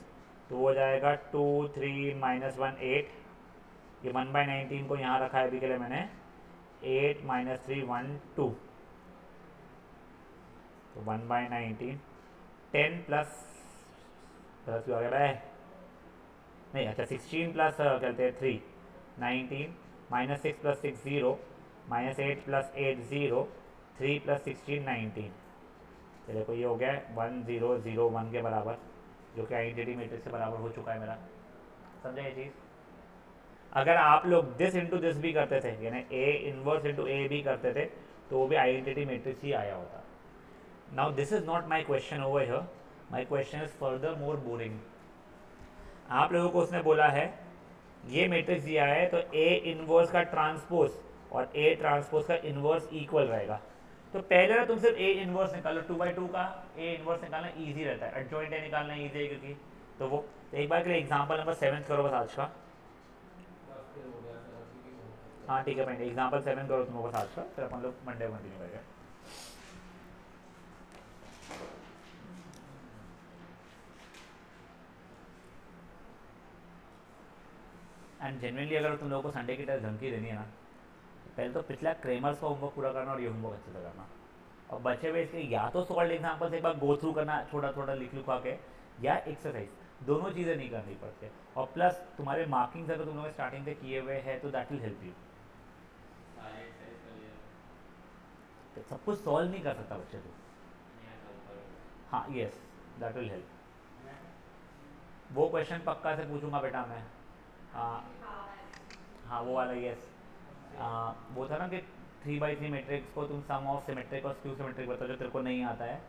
तो वो हो जाएगा 2 3 -1 8, ये 1/19 को यहाँ रखा है अभी के लिए मैंने, 8 -3 1 2, तो 1/19 10 प्लस भी आ गया भाई, नहीं अच्छा 16 प्लस कहते हैं 3 19 -6 + 6 0 -8 + 8 0 3 + 16 19। तो देखो ये हो गया 1 0 0 1 के बराबर, जो कि आइडेंटिटी मैट्रिक्स से बराबर हो चुका है मेरा। समझे ये चीज़? अगर आप लोग दिस इंटू दिस भी करते थे, यानी A इनवर्स इंटू A भी करते थे, तो वो भी आइडेंटिटी मैट्रिक्स ही आया होता। Now this is not my question over here, my question is further more boring. आप लोगों को उसने बोला है ये मैट्रिक्स दिया है, तो A इनवर्स का ट्रांसपोज और ए ट्रांसपोज का इन्वर्स इक्वल रहेगा। तो पहले ना तुम सिर्फ ए इन्वर्स निकालो, 2/2 का ए इन्वर्स निकालना ईजी रहता है, एडजॉइंट ए निकालना ईजी है क्योंकि तो वो तो एक बार के लिए एग्जाम्पल नंबर 7 करो बस आज का। हाँ ठीक है भाई, एग्जाम्पल 7 करो तुम बस आज का, फिर अपन लोग मंडे कंटिन्यू करेंगे। एंड जेन्युइनली अगर तुम लोगों को संडे की टेस्ट धमकी देनी है ना, पहले तो पिछला क्रेमर्स का होमवर्क पूरा करना और ये होमवर्क अच्छे से करना, और बचे हुए इसके या तो सॉल्ड एग्जाम्पल से एक बार गो थ्रू करना थोड़ा थोड़ा लिख लिखवा के, या एक्सरसाइज, दोनों चीज़ें नहीं करनी पड़ती। और प्लस तुम्हारे मार्किंग्स अगर तुम लोग स्टार्टिंग से किए हुए हैं तो दैट विल हेल्प यू। सब कुछ सॉल्व नहीं कर सकता बच्चे तो, हाँ यस दैट विल हेल्प। वो क्वेश्चन पक्का से पूछूंगा बेटा मैं, हाँ वो वाला यस। वो था ना कि 3/3 मैट्रिक्स को तुम सम ऑफ सिमेट्रिक और स्क्यू सिमेट्रिक बताओ, जो तेरे को नहीं आता है,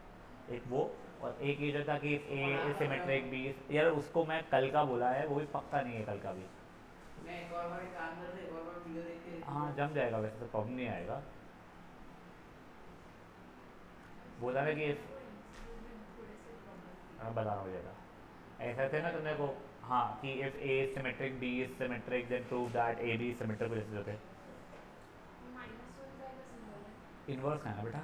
एक वो, और एक ये जो था कि ए सिमेट्रिक बी, यार उसको मैं कल का बोला है, वो भी पक्का नहीं है कल का भी। मैं एक और बार काम करते, एक और बार वीडियो देख के हाँ जम जाएगा, वैसे तो प्रॉब्लम नहीं आएगा। बोला ना कि बताना हो जाएगा, ऐसा थे ना तुमने को, हाँ कि if A is symmetric B is symmetric then prove that A B is symmetric, जैसे होते इन्वर्स है ना बेटा।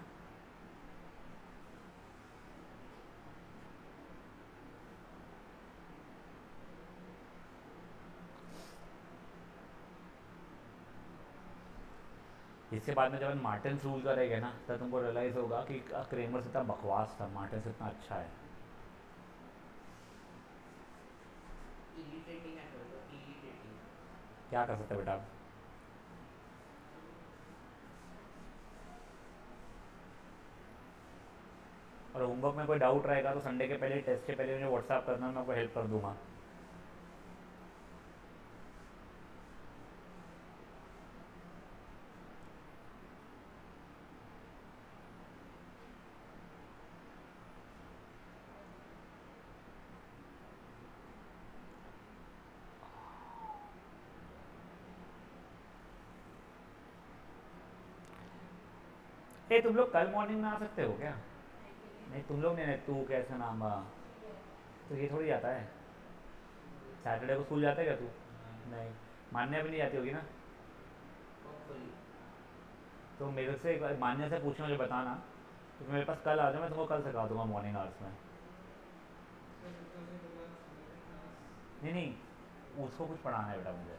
इसके बाद में जब मार्टिन रूल करेंगे ना, तब तुमको रियलाइज होगा कि क्रेमर से इतना बकवास था, मार्टिन से इतना अच्छा है। इरिटेटिंग है, इरिटेटिंग। क्या कर सकते हैं बेटा। और होमवर्क में कोई डाउट रहेगा तो संडे के पहले, टेस्ट के पहले मुझे व्हाट्सएप करना, मैं आपको हेल्प कर दूंगा। ए तुम लोग कल मॉर्निंग में आ सकते हो क्या? नहीं तुम लोग नहीं, तू कैसा नाम, तो ये थोड़ी आता है। सैटरडे को स्कूल जाता है क्या तू? नहीं, मान्या भी नहीं जाती होगी ना। तो मेरे से एक बार मान्या से पूछना, मुझे बताना, तो मेरे पास कल आ जाओ, मैं तुमको कल सिखा दूंगा मॉर्निंग आवर्स में। नहीं नहीं, उसको कुछ पढ़ाना है बेटा मुझे।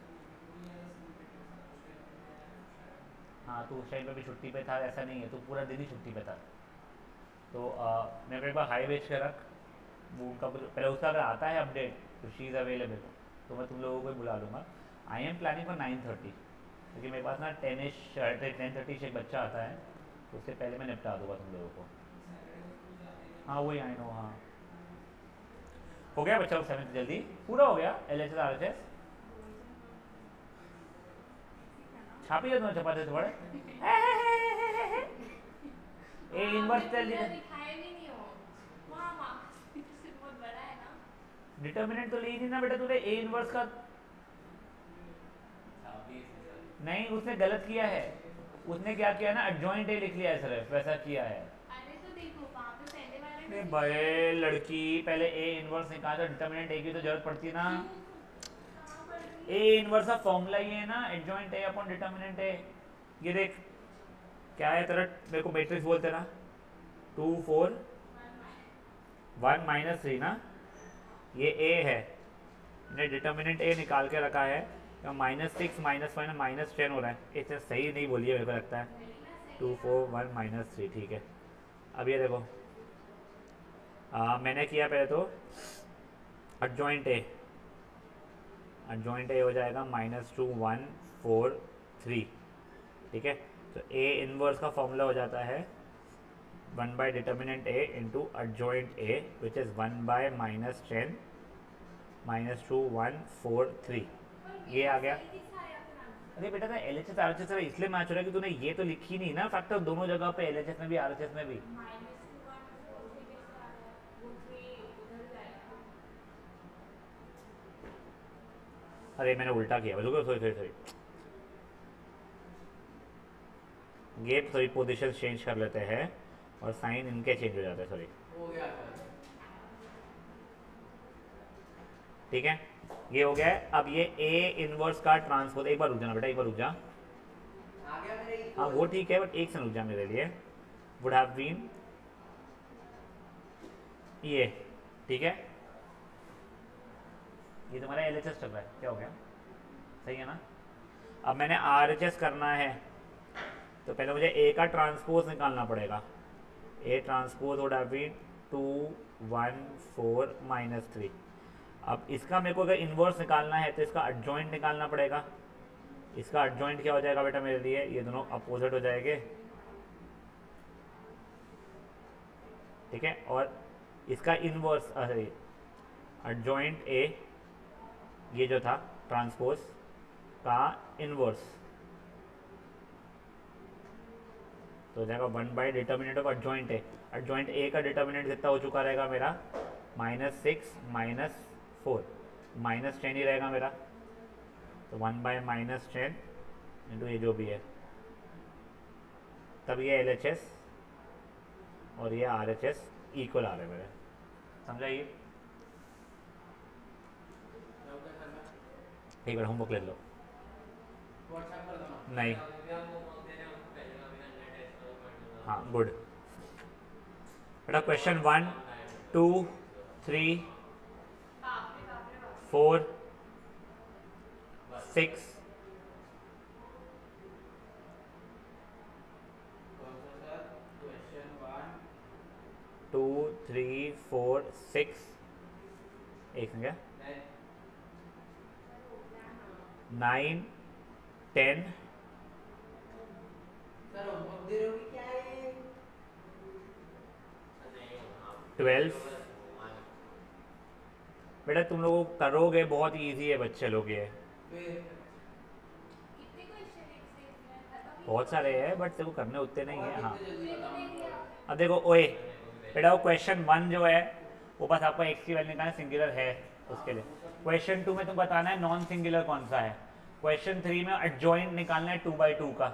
हाँ तो उस टाइम पे भी छुट्टी पे था, ऐसा नहीं है, तो पूरा दिन ही छुट्टी पे था। तो मेरे को एक बार हाई भेज के रख, वो उनका पहले उसका अगर आता है अपडेट तो शी इज़ अवेलेबल, तो मैं तुम लोगों को बुला लूँगा। आई एम प्लानिंग फॉर 9:30, क्योंकि मेरे पास ना 10:30 से एक बच्चा आता है, तो उससे पहले मैं निपटा दूँगा तुम लोगों को। हाँ वही आई नो, हाँ हो गया बच्चा 7 जल्दी पूरा हो गया। LHS RHS छापी है तुम्हें, छपाते थे बड़े ए इनवर्स जल्दी डिटर्मिनेंट तो ली नहीं ना बेटा तूने, ए इनवर्स का नहीं, उसने गलत किया है। उसने क्या किया ना, एडजॉइंट ए लिख लिया है, सिर्फ वैसा किया है। अरे तो देखो वहाँ पे पहले वाले अरे भाई लड़की, पहले ए इनवर्स निकाल, तो डिटर्मिनेंट ए की तो जरूरत पड़ती है ना। ए इनवर्स का फॉर्मूला ही है ना, एडजॉइंट ए अपॉन डिटर्मिनेंट ए। ये देख क्या है तेरा, मेरे को मैट्रिक्स बोलते ना, 2 4 1 -3 ना, ये ए है, मैंने डिटर्मिनेंट ए निकाल के रखा है, -6 -5 -10 हो रहा है। इसे सही नहीं बोलिए मेरे को लगता है, 2 4 1 -3 ठीक है। अब ये देखो मैंने किया पहले तो एडजॉइंट ए, एडजॉइंट ए हो जाएगा -2 1 4 3 ठीक है। तो ए इनवर्स का फॉर्मूला हो जाता है 1 by determinant A into adjoint A which is 1 by -10 -2 1 4 3, ये आ गया। अरे बेटा ना LHS RHS में इसलिए मैच हो रहा है कि तूने ये तो लिखी नहीं ना फैक्टर, दोनों जगह पे LHS में भी RHS में भी। अरे मैंने उल्टा किया, रुको सॉरी सॉरी सॉरी, ये सॉरी पोजीशन चेंज कर लेते हैं और साइन इनके चेंज हो जाते हैं, सॉरी, हो गया सर। ठीक है, ये हो गया है। अब ये ए इनवर्स का ट्रांसपोज, एक बार रुक जाना बेटा, एक बार रुक जा। आ गया मेरे हाँ वो ठीक है, बट एक से रुक जा मेरे लिए। वुड हैव बीन ये, ठीक है, ये तुम्हारा LHS चल रहा है, क्या हो गया, सही है ना। अब मैंने RHS करना है, तो पहले मुझे ए का ट्रांसपोज निकालना पड़ेगा। A transpose would have been 2 1 4 -3। अब इसका मेरे को अगर इन्वर्स निकालना है तो इसका एडजॉइंट निकालना पड़ेगा। इसका एडजॉइंट क्या हो जाएगा बेटा मेरे लिए, ये दोनों अपोजिट हो जाएंगे, ठीक है। और इसका इन्वर्स, अरे एडजॉइंट ए, ये जो था ट्रांसपोज का इन्वर्स, तो हो जाएगा 1 by determinant of adjoint A. Adjoint A का डिटर्मिनेंट कितना हो चुका रहेगा मेरा, -6 -4 -10 ही रहेगा मेरा, तो 1 बाई -10 इंटू ये जो भी है, तब ये LHS और ये RHS इक्वल आ रहे हैं मेरे, समझा ये। एक बार होमवर्क ले लो। व्हाट्सएप कर दो। नहीं, हाँ गुड बेटा। क्वेश्चन 1 2 3 4 6 क्वेश्चन 1 2 3 4 6, एक क्या 9 10 सर होमवर्क दे रहे हो कि क्या है? 12। बेटा तुम लोग करोगे, बहुत इजी है बच्चे लोग, ये फिर कितने क्वेश्चन एक से इसमें खत्म ही बहुत सारे हैं बट तेरे को करने उतने नहीं है। हाँ इतने जल्दी खत्म। अब देखो ओए बेटा, वो क्वेश्चन 1 जो है वो बस आपको x की वैल्यू निकालना, सिंगुलर है उसके लिए। क्वेश्चन 2 में तुम बताना है नॉन सिंगुलर कौन सा है। क्वेश्चन 3 में एडजॉइंट निकालना है 2/2 का,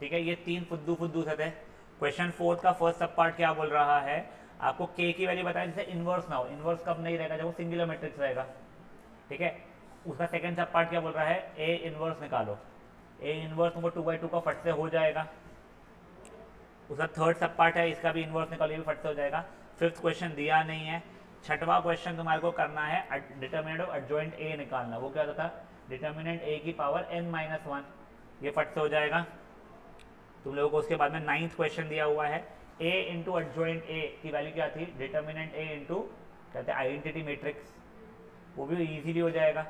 ठीक है। ये 3 फुद्दू से थे। क्वेश्चन 4 का फर्स्ट सब पार्ट क्या बोल रहा है, आपको k की वैल्यू बताया जिससे इन्वर्स ना हो। इन्वर्स कब नहीं रहेगा, जब वो सिंगुलर मैट्रिक्स रहेगा, ठीक है। उसका सेकंड सब पार्ट क्या बोल रहा है, a इन्वर्स निकालो। a इन्वर्स तुमको 2/2 का फट से हो जाएगा। उसका थर्ड सब पार्ट है, इसका भी इन्वर्स निकालो, ये भी फट से हो जाएगा। फिफ्थ क्वेश्चन दिया नहीं है। छठवां क्वेश्चन तुम्हारे को करना है डिटर्मिनेंट ऑफ एडजॉइंट ए निकालना। वो क्या होता था, डिटर्मिनेंट a की पावर n-1, ये फट से हो जाएगा तुम लोगों को। उसके बाद में 9th क्वेश्चन दिया हुआ है, a इंटू एडजॉइंट a की वैल्यू क्या थी, डिटर्मिनेंट a इंटू कहते हैं आइडेंटिटी मैट्रिक्स, वो भी इजीली हो जाएगा।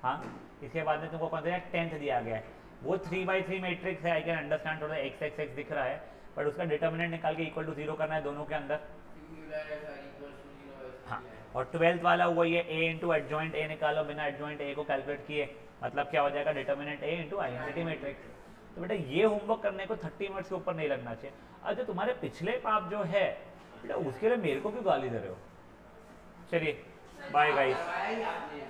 हाँ, इसके बाद में तुमको कौन सा 10th दिया गया है, वो 3/3 मैट्रिक्स है। आई कैन अंडरस्टैंड, थोड़ा x दिख रहा है, बट उसका डिटर्मिनेंट निकाल के इक्वल टू 0 करना है दोनों के अंदर। सिंगुलर है सर, इक्वल्स टू 0 है। हाँ, और 12th वाला हुआ ये a इंटू एडजॉइंट a निकालो बिना एडजॉइंट a को कैलकुलेट किए, मतलब क्या हो जाएगा, determinant a into identity matrix. तो बेटा ये होमवर्क करने को 30 मिनट्स के ऊपर नहीं लगना चाहिए। अच्छा तुम्हारे पिछले पाप जो है बेटा, उसके लिए मेरे को क्यों गाली दे रहे हो। चलिए बाय गाइस। भाई आपने